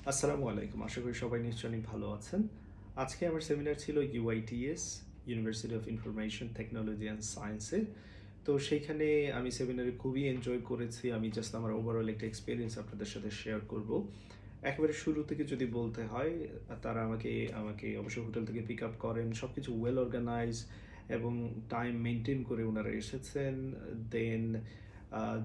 আসসালামু আলাইকুম। আশা করি সবাই নিশ্চয়ই অনেক ভালো আছেন। আজকে আমার সেমিনার ছিল UITS, university of information technology and সায়েন্সে। তো সেইখানে আমি সেমিনারে খুবই এনজয় করেছি। আমি জাস্ট আমার ওভারঅল একটা এক্সপেরিয়েন্স আপনাদের সাথে শেয়ার করব। একেবারে শুরু থেকে যদি বলতে হয়, তারা আমাকে আমাকে অবশ্যই হোটেল থেকে পিক আপ করেন। সবকিছু ওয়েল অর্গানাইজ এবং টাইম মেইনটেইন করে উনারা এসেছেন। দেন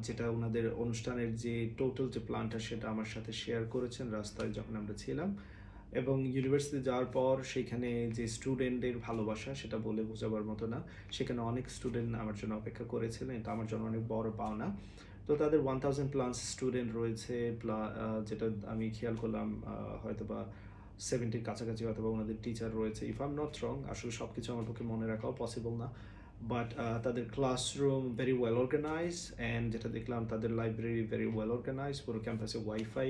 যেটা উনাদের অনুষ্ঠানের যে টোটাল যে প্ল্যানটা সেটা আমার সাথে শেয়ার করেছেন রাস্তায় যখন আমরা ছিলাম। এবং ইউনিভার্সিটি যাওয়ার পর সেখানে যে স্টুডেন্টদের ভালোবাসা সেটা বলে বোঝাবার মতো না। সেখানে অনেক স্টুডেন্ট আমার জন্য অপেক্ষা করেছিলেন। এটা আমার জন্য অনেক বড় পাওনা। তো তাদের 1000 প্লাস স্টুডেন্ট রয়েছে, যেটা আমি খেয়াল করলাম হয়তোবা 70 কাছাকাছি হয়তোবা ওনাদের টিচার রয়েছে। If I am not wrong, আসলে সবকিছু আমার পক্ষে মনে রাখাও পসিবল না। বাট তাদের classroom very well organise, and যেটা দেখলাম তাদের লাইব্রেরি ভেরি ওয়েল অর্গানাইজ। পুরো ক্যাম্পাসে ওয়াইফাই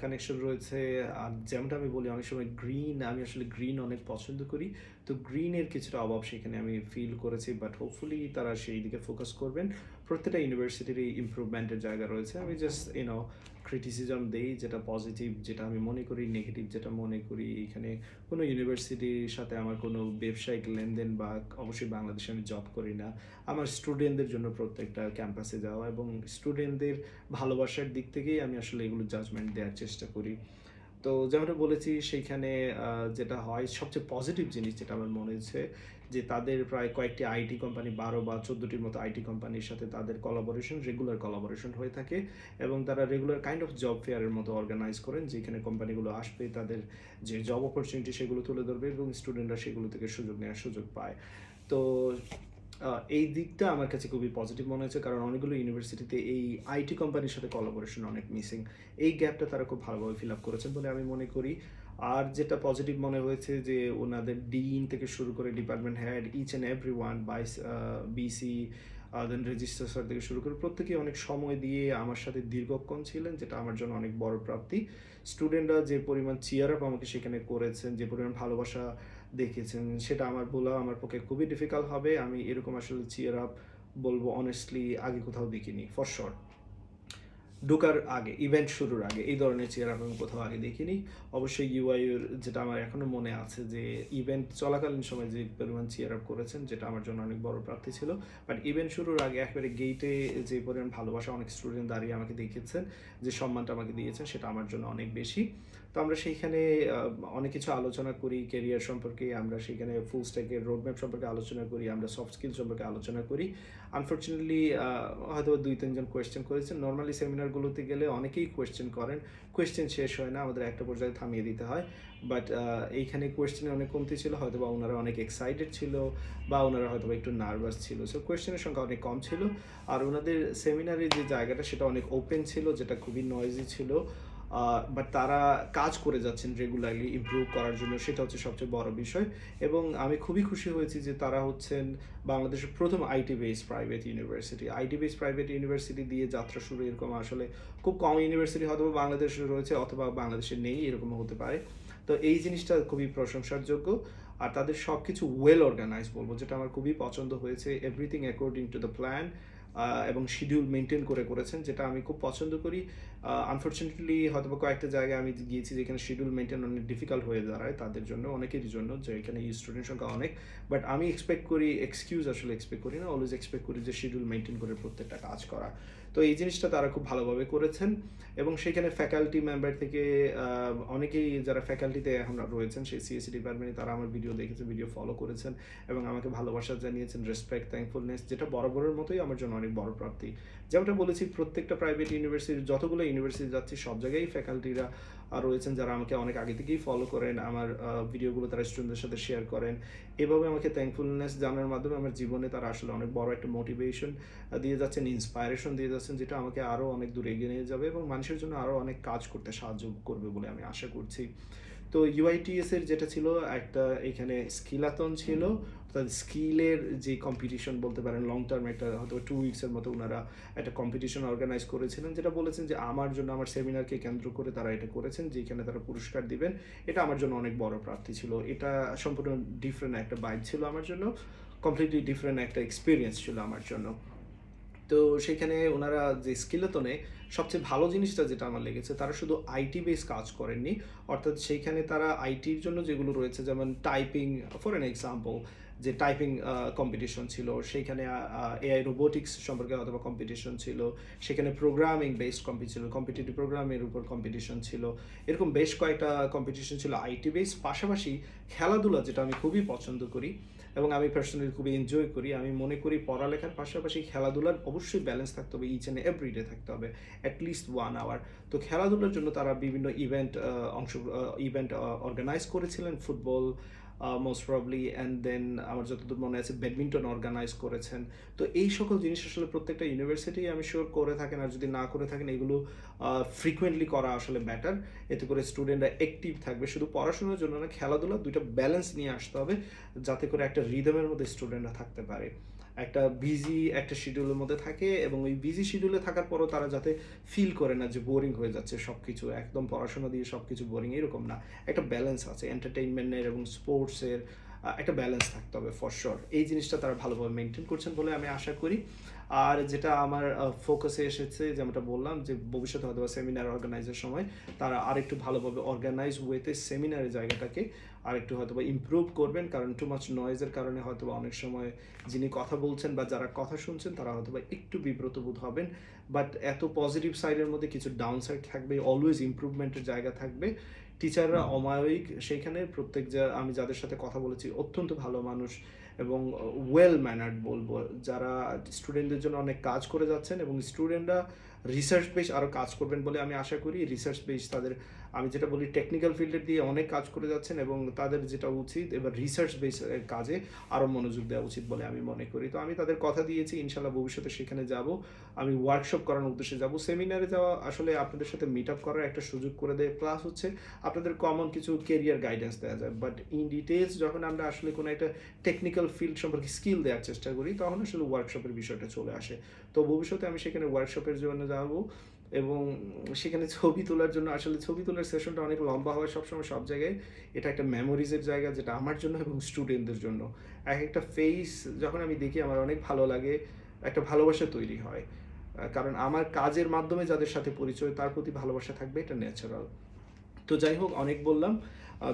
কানেকশন রয়েছে। আর যেমনটা আমি বলি অনেক সময় আমি আসলে গ্রিন অনেক পছন্দ করি। তো গ্রিনের কিছুটা অভাব সেখানে আমি ফিল করেছি, বাট হোপফুলি তারা সেই দিকে ফোকাস করবেন। প্রত্যেকটা ইউনিভার্সিটিরই ইমপ্রুভমেন্টের জায়গা রয়েছে। আমি জাস্ট ক্রিটিসিজম দেই যেটা পজিটিভ, যেটা আমি মনে করি নেগেটিভ, যেটা মনে করি এখানে কোনো ইউনিভার্সিটির সাথে আমার কোনো ব্যবসায়িক লেনদেন বা অবশ্যই বাংলাদেশে আমি জব করি না। আমার স্টুডেন্টদের জন্য প্রত্যেকটা ক্যাম্পাসে যাওয়া এবং স্টুডেন্টদের ভালোবাসার দিক থেকেই আমি আসলে এগুলো জাজমেন্ট দেওয়ার চেষ্টা করি। তো যেমনটা বলেছি সেইখানে যেটা হয় সবচেয়ে পজিটিভ জিনিস যেটা আমার মনে হয়েছে যে তাদের প্রায় কয়েকটি আইটি কোম্পানি 12 বা 14টির মতো আইটি কোম্পানির সাথে তাদের রেগুলার কলাবোরেশন হয়ে থাকে এবং তারা রেগুলার কাইন্ড অফ জব ফেয়ারের মতো অর্গানাইজ করেন, যেখানে কোম্পানিগুলো আসবে তাদের যে জব অপরচুনিটি সেগুলো তুলে ধরবে এবং স্টুডেন্টরা সেগুলো থেকে সুযোগ নেওয়ার সুযোগ পায়। তো এই দিকটা আমার কাছে খুবই পজিটিভ মনে হয়েছে, কারণ অনেকগুলো ইউনিভার্সিটিতে এই আইটি কোম্পানির সাথে কোলাবোরেশন অনেক মিসিং। এই গ্যাপটা তারা খুব ভালোভাবে ফিল আপ করেছেন বলে আমি মনে করি। আর যেটা পজিটিভ মনে হয়েছে যে ওনাদের ডিন থেকে শুরু করে department head, each and every one, VC, then registrar sir থেকে শুরু করে প্রত্যেকেই অনেক সময় দিয়ে আমার সাথে দীর্ঘক্ষণ ছিলেন, যেটা আমার জন্য অনেক বড় প্রাপ্তি। স্টুডেন্টরা যে পরিমাণ চিয়ার আপ আমাকে সেখানে করেছেন, যে পরিমাণ ভালোবাসা দেখেছেন, সেটা আমার বলা আমার পক্ষে খুবই ডিফিকাল্ট হবে। আমি এরকম আসলে চিয়ার আপ বলবো অনেস্টলি আগে কোথাও দেখিনি ফর শিওর। ঢোকার আগে, ইভেন্ট শুরুর আগে এই ধরনের চেয়ার আমি কোথাও আগে দেখিনি। অবশ্যই ইউআইয়ের যেটা আমার এখনো মনে আছে যে ইভেন্ট চলাকালীন সময় যে পরিমাণ চেয়ার আপ করেছেন, যেটা আমার জন্য অনেক বড় প্রাপ্তি ছিল। বাট ইভেন্ট শুরুর আগে একেবারে গেটে যে পরিমাণ ভালোবাসা অনেক স্টুডেন্ট দাঁড়িয়ে আমাকে দেখিয়েছেন, যে সম্মানটা আমাকে দিয়েছেন, সেটা আমার জন্য অনেক বেশি। তো আমরা সেইখানে অনেক কিছু আলোচনা করি ক্যারিয়ার সম্পর্কে, আমরা সেখানে ফুল স্ট্যাকের রোডম্যাপ সম্পর্কে আলোচনা করি, আমরা সফট স্কিল সম্পর্কে আলোচনা করি। আনফর্চুনেটলি হয়তো 2-3 জন কোয়েশ্চেন করেছেন। নর্মালি সেমিনারগুলোতে গেলে অনেকেই কোয়েশ্চেন করেন, কোয়েশ্চেন শেষ হয় না, আমাদের একটা পর্যায়ে থামিয়ে দিতে হয়। বাট এইখানে কোয়েশ্চেনের অনেক কমতি ছিল, হয়তো বা ওনারা অনেক এক্সাইটেড ছিল বা ওনারা হয়তো একটু নার্ভাস ছিল, সো কোয়েশ্চেনের সংখ্যা অনেক কম ছিল। আর ওনাদের সেমিনারের যে জায়গাটা সেটা অনেক ওপেন ছিল, যেটা খুবই নয়েজি ছিল। বাট তারা কাজ করে যাচ্ছেন রেগুলারলি ইমপ্রুভ করার জন্য, সেটা হচ্ছে সবচেয়ে বড় বিষয়। এবং আমি খুবই খুশি হয়েছি যে তারা হচ্ছেন বাংলাদেশের প্রথম IT base private university. IT base private university দিয়ে যাত্রা শুরু, এরকম আসলে খুব কম ইউনিভার্সিটি হয়তো বাংলাদেশে রয়েছে অথবা বাংলাদেশে নেই, এরকম হতে পারে। তো এই জিনিসটা খুবই প্রশংসার যোগ্য। আর তাদের সব কিছু ওয়েল অর্গানাইজ বলবো, যেটা আমার খুবই পছন্দ হয়েছে। Everything according to the plan এবং শিডিউল মেনটেন করে করেছেন, যেটা আমি খুব পছন্দ করি। আনফর্চুনেটলি হয়তো কয়েকটা জায়গায় আমি গিয়েছি যেখানে শিডিউল মেনটেন অনেক ডিফিকাল্ট হয়ে দাঁড়ায় তাদের জন্য, অনেকেরই জন্য, যে এখানে স্টুডেন্ট সংখ্যা অনেক। বাট আমি এক্সপেক্ট করি, এক্সপেক্ট করি না, অলওয়েজ এক্সপেক্ট করি যে শিডিউল মেনটেন করে প্রত্যেকটা কাজ করা। তো এই জিনিসটা তারা খুব ভালোভাবে করেছেন। এবং সেখানে ফ্যাকাল্টি মেম্বার থেকে অনেকেই যারা ফ্যাকাল্টিতে এখন রয়েছেন সেই সিএসসি ডিপার্টমেন্টে, তারা আমার ভিডিও দেখেছে, ভিডিও ফলো করেছেন এবং আমাকে ভালোবাসা জানিয়েছেন, রেসপেক্ট, থ্যাঙ্কফুলনেস, যেটা বরাবরের মতোই আমার জন্য অনেক বড় প্রাপ্তি। যেমনটা বলেছি, প্রত্যেকটা প্রাইভেট ইউনিভার্সিটি, যতগুলো ইউনিভার্সিটি যাচ্ছি সব জায়গায় ফ্যাকাল্টিরা রয়েছেন যারা আমাকে অনেক আগে থেকেই ফলো করেন, আমার ভিডিওগুলো তারা স্টুডেন্টদের সাথে শেয়ার করেন। এভাবে আমাকে থ্যাঙ্কফুলনেস জানার মাধ্যমে আমার জীবনে তারা আসলে অনেক বড় একটা মোটিভেশন দিয়ে যাচ্ছেন, ইন্সপায়ারেশন দিয়ে যাচ্ছেন, যেটা আমাকে আরও অনেক দূরে এগিয়ে নিয়ে যাবে এবং মানুষের জন্য আরও অনেক কাজ করতে সাহায্য করবে বলে আমি আশা করছি। তো ইউআইটিএস এর যেটা ছিল একটা, এখানে স্কিলাথন ছিল, অর্থাৎ স্কিলের যে কম্পিটিশন বলতে পারেন, লং টার্ম একটা হয়তো 2 উইকসের মতো ওনারা একটা কম্পিটিশন অর্গানাইজ করেছিলেন, যেটা বলেছেন যে আমার জন্য, আমার সেমিনারকে কেন্দ্র করে তারা এটা করেছেন, যেখানে তারা পুরস্কার দিবেন। এটা আমার জন্য অনেক বড় প্রাপ্তি ছিল। এটা সম্পূর্ণ ডিফারেন্ট একটা বাইক ছিল আমার জন্য, কমপ্লিটলি ডিফারেন্ট একটা এক্সপিরিয়েন্স ছিল আমার জন্য। তো সেখানে ওনারা যে স্কিলেতনে সবচেয়ে ভালো জিনিসটা যেটা আমার লেগেছে, তারা শুধু আইটি বেস কাজ করেননি, অর্থাৎ সেইখানে তারা আইটির জন্য যেগুলো রয়েছে, যেমন টাইপিং ফর অ্যান এক্সাম্পল, যে টাইপিং কম্পিটিশন ছিল, সেইখানে এআই রোবোটিক্স সম্পর্কে অথবা কম্পিটিশন ছিল, সেখানে প্রোগ্রামিং বেসড কম্পিটিশন, কম্পিটিটিভ প্রোগ্রামের উপর কম্পিটিশন ছিল, এরকম বেশ কয়েকটা কম্পিটিশন ছিল আইটি বেস। পাশাপাশি খেলাধুলা, যেটা আমি খুবই পছন্দ করি এবং আমি পার্সোনালি খুবই এনজয় করি, আমি মনে করি পড়ালেখার পাশাপাশি খেলাধুলার অবশ্যই ব্যালেন্স থাকতে হবে, ইচ অ্যান্ড এভরি ডে থাকতে হবে অ্যাটলিস্ট 1 আওয়ার। তো খেলাধুলার জন্য তারা বিভিন্ন ইভেন্ট অর্গানাইজ করেছিলেন, football most probably, and then আমার যতদূর মনে আছে ব্যাডমিন্টন অর্গানাইজ করেছেন। তো এই সকল জিনিস আসলে প্রত্যেকটা ইউনিভার্সিটি আমি শিওর করে থাকেন, আর যদি না করে থাকেন এগুলো ফ্রিকুয়েন্টলি করা আসলে বেটার। এতে করে স্টুডেন্টরা অ্যাক্টিভ থাকবে, শুধু পড়াশোনার জন্য না, খেলাধুলা, দুইটা ব্যালেন্স নিয়ে আসতে হবে, যাতে করে একটা রিদমের মধ্যে স্টুডেন্টরা থাকতে পারে, একটা বিজি একটা শিডিউলের মধ্যে থাকে, এবং ওই বিজি শিডিউলে থাকার পরও তারা যাতে ফিল করে না যে বোরিং হয়ে যাচ্ছে সব কিছু, একদম পড়াশোনা দিয়ে সব কিছু বোরিং, এরকম না। একটা ব্যালেন্স আছে এন্টারটেইনমেন্টের এবং স্পোর্টসের, একটা ব্যালেন্স থাকতে হবে ফর শিওর। এই জিনিসটা তারা ভালোভাবে মেনটেন করছেন বলে আমি আশা করি। আর যেটা আমার ফোকাসে এসেছে, যেমনটা বললাম, যে ভবিষ্যতে হয়তো সেমিনার অর্গানাইজের সময় তারা আরেকটু ভালোভাবে অর্গানাইজ ওয়েতে সেমিনারের জায়গাটাকে আরেকটু হয়তো ইমপ্রুভ করবেন, কারণ টু মাচ নয়েজের কারণে হয়তো অনেক সময় যিনি কথা বলছেন বা যারা কথা শুনছেন তারা হয়তো একটু বিব্রত বোধ হবেন। বাট এত পজিটিভ সাইডের মধ্যে কিছু ডাউন সাইড থাকবে, অলওয়েজ ইমপ্রুভমেন্টের জায়গা থাকবে। টিচাররা অমায়িক, সেইখানে প্রত্যেক আমি যাদের সাথে কথা বলেছি অত্যন্ত ভালো মানুষ এবং ওয়েল ম্যানার্ড বলবো, যারা স্টুডেন্টদের জন্য অনেক কাজ করে যাচ্ছেন, এবং স্টুডেন্টরা রিসার্চ বেস আরও কাজ করবেন বলে আমি আশা করি। রিসার্চ বেস তাদের, আমি যেটা বলি, টেকনিক্যাল ফিল্ডের দিয়ে অনেক কাজ করে যাচ্ছেন, এবং তাদের যেটা উচিত এবার রিসার্চ বেস কাজে আরও মনোযোগ দেওয়া উচিত বলে আমি মনে করি। তো আমি তাদের কথা দিয়েছি, ইনশাল্লাহ ভবিষ্যতে সেখানে যাব, আমি ওয়ার্কশপ করানোর উদ্দেশ্যে যাব। সেমিনারে যাওয়া আসলে আপনাদের সাথে মিট আপ করার একটা সুযোগ করে দেয়, প্লাস হচ্ছে আপনাদের কমন কিছু কেরিয়ার গাইডেন্স দেওয়া যায়। বাট ইন ডিটেলস যখন আমরা আসলে কোনো একটা টেকনিক্যাল ফিল্ড সম্পর্কে স্কিল দেওয়ার চেষ্টা করি, তখন আসলে ওয়ার্কশপের বিষয়টা চলে আসে। তো ভবিষ্যতে আমি সেখানে ওয়ার্কশপের জন্য যাব, এবং সেখানে ছবি তোলার জন্য, আসলে ছবি তোলার সেশনটা অনেক লম্বা হয় সবসময় সব জায়গায়, এটা একটা মেমোরিজের জায়গা, যেটা আমার জন্য এবং স্টুডেন্টদের জন্য। এক একটা ফেস যখন আমি দেখি আমার অনেক ভালো লাগে, একটা ভালোবাসা তৈরি হয়, কারণ আমার কাজের মাধ্যমে যাদের সাথে পরিচয় তার প্রতি ভালোবাসা থাকবে, এটা ন্যাচারাল। তো যাই হোক, অনেক বললাম,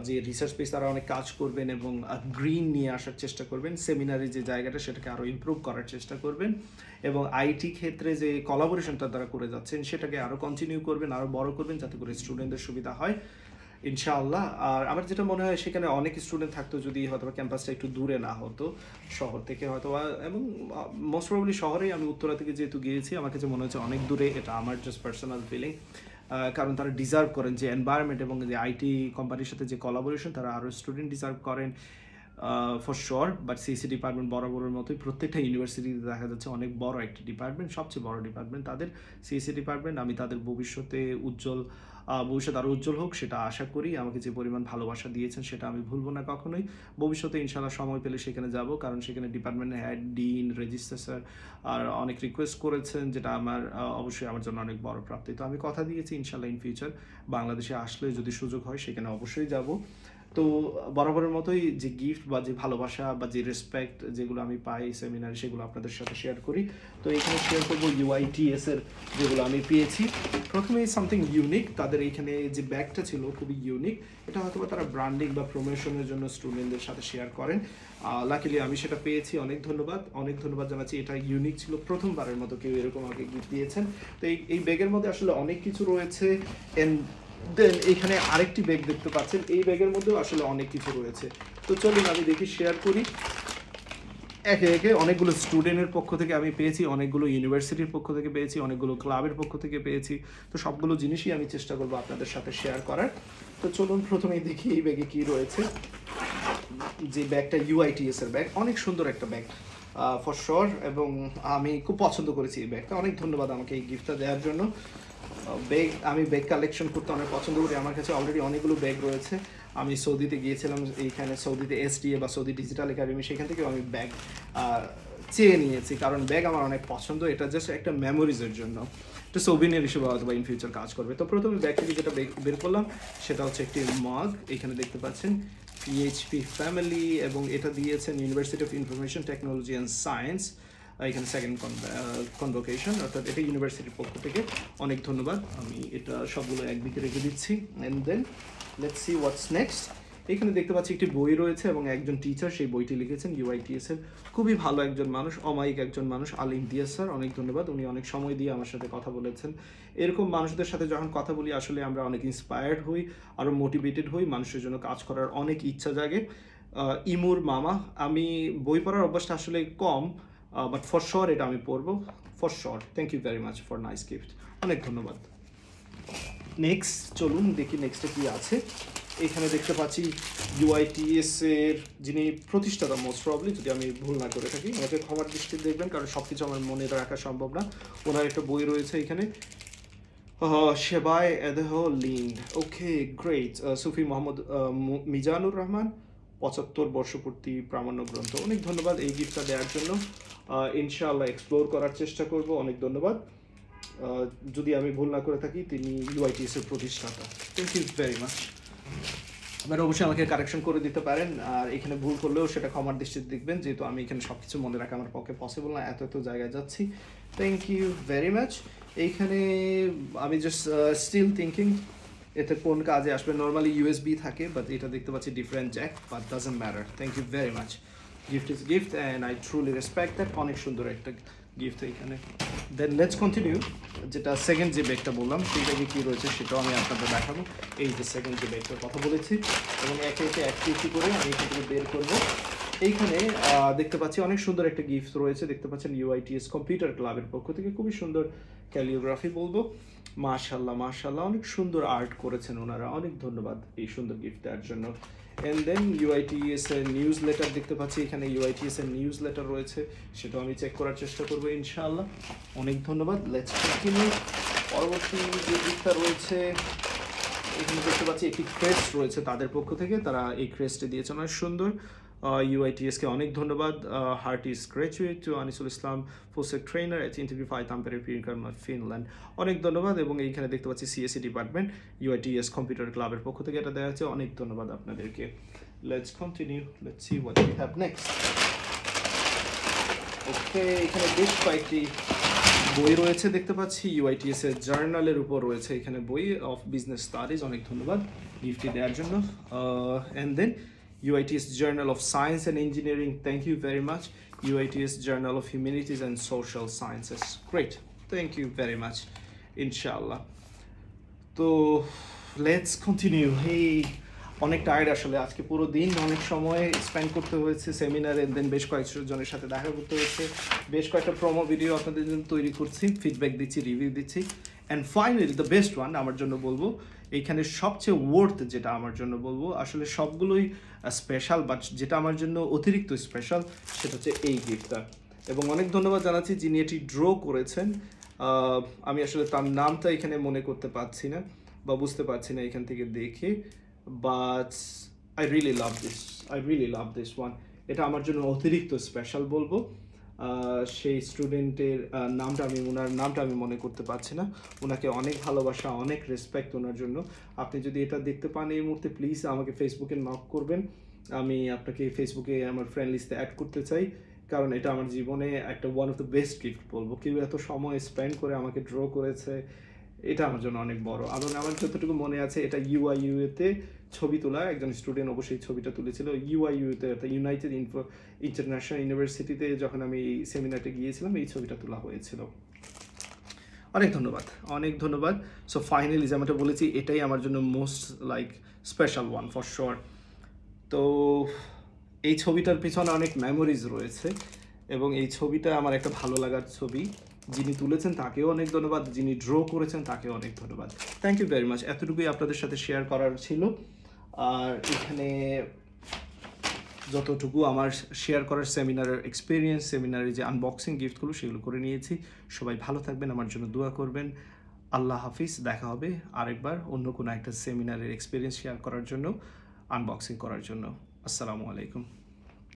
যে রিসার্চ পেজ তারা অনেক কাজ করবেন এবং গ্রিন নিয়ে আসার চেষ্টা করবেন, সেমিনারে যে জায়গাটা সেটাকে আরও ইমপ্রুভ করার চেষ্টা করবেন, এবং আইটি ক্ষেত্রে যে কোলাবোরেশনটা তারা করে যাচ্ছেন সেটাকে আরও কন্টিনিউ করবেন, আরও বড় করবেন, যাতে করে স্টুডেন্টদের সুবিধা হয় ইনশাআল্লাহ। আর আমার যেটা মনে হয়, সেখানে অনেক স্টুডেন্ট থাকতো যদি হয়তো ক্যাম্পাসটা একটু দূরে না হতো শহর থেকে হয়তো, এবং মোস্ট প্রবাবলি শহরেই, আমি উত্তরা থেকে যেহেতু গিয়েছি আমার কাছে মনে হচ্ছে অনেক দূরে, এটা আমার জাস্ট পার্সোনাল ফিলিং, কারণ তারা ডিজার্ভ করেন যে এনভায়রনমেন্ট এবং যে আইটি কোম্পানির সাথে যে কোলাবোরেশন, তারা আরও স্টুডেন্ট ডিজার্ভ করেন for sure. But CC department বরাবরের মতোই প্রত্যেকটা ইউনিভার্সিটিতে দেখা যাচ্ছে অনেক বড় একটি ডিপার্টমেন্ট, সবচেয়ে বড় ডিপার্টমেন্ট তাদের সিএসি ডিপার্টমেন্ট। আমি তাদের ভবিষ্যতে ভবিষ্যৎ আরও উজ্জ্বল হোক সেটা আশা করি। আমাকে যে পরিমাণ ভালোবাসা দিয়েছেন সেটা আমি ভুলবো না কখনোই। ভবিষ্যতে ইনশাল্লাহ সময় পেলে সেখানে যাব, কারণ সেখানে ডিপার্টমেন্টের হেড, ডিন, রেজিস্ট্রার স্যার আর অনেক রিকোয়েস্ট করেছেন, যেটা আমার অবশ্যই আমার জন্য অনেক বড় প্রাপ্তি। তো আমি কথা দিয়েছি ইনশাল্লাহ ইন ফিউচার বাংলাদেশে আসলে যদি সুযোগ হয় সেখানে অবশ্যই যাব। তো বরাবরের মতোই যে গিফট বা যে ভালোবাসা বা যে রেসপেক্ট যেগুলো আমি পাই সেমিনারে, সেগুলো আপনাদের সাথে শেয়ার করি। তো এখানে শেয়ার করবো UITS এর যেগুলো আমি পেয়েছি। প্রথমেই সামথিং ইউনিক, তাদের এইখানে যে ব্যাগটা ছিল খুবই ইউনিক, এটা হয়তো তারা ব্র্যান্ডিং বা প্রমোশনের জন্য স্টুডেন্টদের সাথে শেয়ার করেন। লাকিলি আমি সেটা পেয়েছি, অনেক ধন্যবাদ জানাচ্ছি। এটা ইউনিক ছিল, প্রথমবারের মতো কেউ এরকম আমাকে গিফট দিয়েছেন। তো এই ব্যাগের মধ্যে আসলে অনেক কিছু রয়েছে, দেন এইখানে আরেকটি ব্যাগ দেখতে পাচ্ছেন, এই ব্যাগের মধ্যেও আসলে অনেক কিছু রয়েছে। তো চলুন আমি দেখি, শেয়ার করি একে একে। অনেকগুলো স্টুডেন্টের পক্ষ থেকে আমি পেয়েছি, অনেকগুলো ইউনিভার্সিটির পক্ষ থেকে পেয়েছি, অনেকগুলো ক্লাবের পক্ষ থেকে পেয়েছি। তো সবগুলো জিনিসই আমি চেষ্টা করবো আপনাদের সাথে শেয়ার করার। তো চলুন প্রথমেই দেখি এই ব্যাগে কী রয়েছে। যে ব্যাগটা UITS এর ব্যাগ, অনেক সুন্দর একটা ব্যাগ ফর শিওর, এবং আমি খুব পছন্দ করেছি এই ব্যাগটা। অনেক ধন্যবাদ আমাকে এই গিফটটা দেওয়ার জন্য। ব্যাগ, আমি ব্যাগ কালেকশন করতে অনেক পছন্দ করি, আমার কাছে অলরেডি অনেকগুলো ব্যাগ রয়েছে। আমি সৌদিতে গিয়েছিলাম, এইখানে সৌদিতে SDA বা সৌদি ডিজিটাল একাডেমি, সেখান থেকেও আমি ব্যাগ চেয়ে নিয়েছি, কারণ ব্যাগ আমার অনেক পছন্দ। এটা জাস্ট একটা মেমোরিজের জন্য, একটা সোভিনিয়ার হিসেবে হয়তো বা ইন ফিউচার কাজ করবে। তো প্রথমে ব্যাগ থেকে যেটা বের করলাম সেটা হচ্ছে একটি মগ, এখানে দেখতে পাচ্ছেন PHP ফ্যামিলি, এবং এটা দিয়েছেন university of information technology and science. এখানে সেকেন্ড কনভোকেশন, অর্থাৎ এটা ইউনিভার্সিটির পক্ষ থেকে। অনেক ধন্যবাদ। আমি এটা সবগুলো একদিকে রেখে দিচ্ছি। And then let's see what's next. এখানে দেখতে পাচ্ছি একটি বই রয়েছে এবং একজন টিচার সেই বইটি লিখেছেন, UITS এর খুবই ভালো একজন মানুষ, অমায়িক একজন মানুষ, আল ইমতিয়াজ স্যার। অনেক ধন্যবাদ, উনি অনেক সময় দিয়ে আমার সাথে কথা বলেছেন। এরকম মানুষদের সাথে যখন কথা বলি আসলে আমরা অনেক ইন্সপায়ার্ড হই, আরও মোটিভেটেড হই, মানুষের জন্য কাজ করার অনেক ইচ্ছা জাগে। ইমুর মামা, আমি বই পড়ার অভ্যাসটা আসলে কম, বাট ফর শিওর এটা আমি পড়বো, for sure. Thank you very much for nice gift, অনেক ধন্যবাদ। নেক্সট চলুন দেখি নেক্সটে কী আছে। এখানে দেখতে পাচ্ছি UITS এর যিনি প্রতিষ্ঠাতা, মোস্ট প্রবলি, যদি আমি ভুল না করে থাকি, আমাকে ক্ষমার দৃষ্টি দেখবেন কারণ সব কিছু আমার মনে রাখা সম্ভব না। ওনার একটা বই রয়েছে এখানে, সেবায় এদেহ লিন্ড। ওকে, গ্রেট। সুফি মোহাম্মদ মিজানুর রহমান, 75 বর্ষপূর্তি প্রামাণ্য গ্রন্থ। অনেক ধন্যবাদ এই গিফটটা দেওয়ার জন্য। ইনশাআল্লাহ এক্সপ্লোর করার চেষ্টা করব। অনেক ধন্যবাদ। যদি আমি ভুল না করে থাকি তিনি UITS এর প্রতিষ্ঠাতা। Thank you very much. এবার অবশ্যই আমাকে কারেকশন করে দিতে পারেন, আর এখানে ভুল করলেও সেটা ক্ষমার দৃষ্টিতে দেখবেন, যেহেতু আমি এখানে সব কিছু মনে রাখা আমার পক্ষে পসিবল না, এত জায়গায় যাচ্ছি। Thank you very much. এইখানে আমি জাস্ট স্টিল থিঙ্কিং এতে কোন কাজে আসবে। নর্মালি USB থাকে, বাট এটা দেখতে পাচ্ছি different jack, but doesn't matter. Thank you very much. Gift is gift and I truly respect that. অনেক সুন্দর একটা গিফট এখানে। Then let's continue. যেটা সেকেন্ড যে ব্যাগটা বললাম সেই ব্যাগে কী রয়েছে সেটাও আমি আপনাদের দেখাবো। এই যে সেকেন্ড যে ব্যাগটার কথা বলেছি, এবং একে একে একটি করে আমি এখান থেকে বের করবো। এইখানে দেখতে পাচ্ছি অনেক সুন্দর একটা গিফট রয়েছে। দেখতে পাচ্ছেন UITS কম্পিউটার ক্লাবের পক্ষ থেকে খুবই সুন্দর ক্যালিওগ্রাফি বলবো। মাশাল্লাহ মাশাল্লাহ, অনেক সুন্দর আর্ট করেছেন ওনারা। অনেক ধন্যবাদ এই সুন্দর গিফট দেওয়ার জন্য। অ্যান্ড দেন UITS এর নিউজ লেটার দেখতে পাচ্ছি এখানে, UITS এর নিউজ লেটার রয়েছে, সেটাও আমি চেক করার চেষ্টা করবো ইনশাআল্লাহ। অনেক ধন্যবাদ। Let's continue. পরবর্তী যে গিফটটা রয়েছে এখানে দেখতে পাচ্ছি একটি ক্রেস্ট রয়েছে তাদের পক্ষ থেকে, তারা এই ক্রেস্টে দিয়েছে অনেক সুন্দর। UITSকে অনেক ধন্যবাদ। Heartiest gratitude to Anisul Islam, full stack trainer at Integrify Tampere Finland. অনেক ধন্যবাদ। এবং এইখানে দেখতে পাচ্ছি CSE ডিপার্টমেন্ট UITS কম্পিউটার ক্লাবের পক্ষ থেকে এটা দেওয়া হচ্ছে। অনেক ধন্যবাদ আপনাদেরকে। Let's continue, let's see what we have next. Okay, এখানে বেশ কয়েকটি বই রয়েছে দেখতে পাচ্ছি। UITS এর জার্নালের উপর রয়েছে এখানে বই অফ বিজনেস স্টাডিজ। অনেক ধন্যবাদ গিফটটি দেওয়ার জন্য। And then UITS Journal of Science and Engineering, thank you very much. UITS Journal of Humanities and Social Sciences, great, thank you very much. Inshallah. তো লেটস কন্টিনিউ। অনেক টায়ার্ড আসলে, আজকে পুরো দিন অনেক সময় স্পেন্ড করতে হয়েছে সেমিনারে, দেন বেশ কয়েকজনের সাথে দেখা করতে হয়েছে, বেশ কয়েকটা প্রোমো ভিডিও আপনাদের জন্য তৈরি করছি, ফিডব্যাক দিচ্ছি, রিভিউ দিচ্ছি। And finally the best one আমার জন্য বলবো, এইখানে সবচেয়ে ওয়ার্থ যেটা আমার জন্য বলবো, আসলে সবগুলোই স্পেশাল, বাট যেটা আমার জন্য অতিরিক্ত স্পেশাল সেটা হচ্ছে এই গিফটটা। এবং অনেক ধন্যবাদ জানাচ্ছি যিনি এটি ড্র করেছেন। আমি আসলে তার নামটা এখানে মনে করতে পারছি না বা বুঝতে পারছি না এখান থেকে দেখে, but I really love this one. এটা আমার জন্য অতিরিক্ত স্পেশাল বলবো। সেই স্টুডেন্টের ওনার নামটা আমি মনে করতে পারছি না। ওনাকে অনেক ভালোবাসা, অনেক রেসপেক্ট ওনার জন্য। আপনি যদি এটা দেখতে পান এই মুহূর্তে, প্লিজ আমাকে ফেসবুকে নক করবেন। আমি আপনাকে ফেসবুকে আমার ফ্রেন্ড লিস্টে অ্যাড করতে চাই, কারণ এটা আমার জীবনে একটা one of the best gift বলবো। কেউ এত সময় স্পেন্ড করে আমাকে ড্র করেছে, এটা আমার জন্য অনেক বড়। এবং আমার যতটুকু মনে আছে এটা UIUA-তে ছবি তোলা, একজন স্টুডেন্ট অবশ্যই ছবিটা তুলেছিল। UIUA-তে অর্থাৎ ইউনাইটেড ইন্টারন্যাশনাল ইউনিভার্সিটিতে যখন আমি এই সেমিনারটা গিয়েছিলাম, এই ছবিটা তোলা হয়েছিল। অনেক ধন্যবাদ। সো ফাইনালি যেমনটা বলেছি, এটাই আমার জন্য most special one for sure. তো এই ছবিটার পিছনে অনেক মেমোরিজ রয়েছে, এবং এই ছবিটা আমার একটা ভালো লাগার ছবি। যিনি তুলেছেন তাকেও অনেক ধন্যবাদ, যিনি ড্র করেছেন তাকেও অনেক ধন্যবাদ। Thank you very much. এতটুকুই আপনাদের সাথে শেয়ার করার ছিল। আর এখানে যতটুকু আমার শেয়ার করার সেমিনারের এক্সপিরিয়েন্স, সেমিনারে যে আনবক্সিং গিফটগুলো সেগুলো করে নিয়েছি। সবাই ভালো থাকবেন, আমার জন্য দোয়া করবেন। আল্লাহ হাফিজ। দেখা হবে আরেকবার অন্য কোনো একটা সেমিনারের এক্সপিরিয়েন্স শেয়ার করার জন্য, আনবক্সিং করার জন্য। আসসালামু আলাইকুম।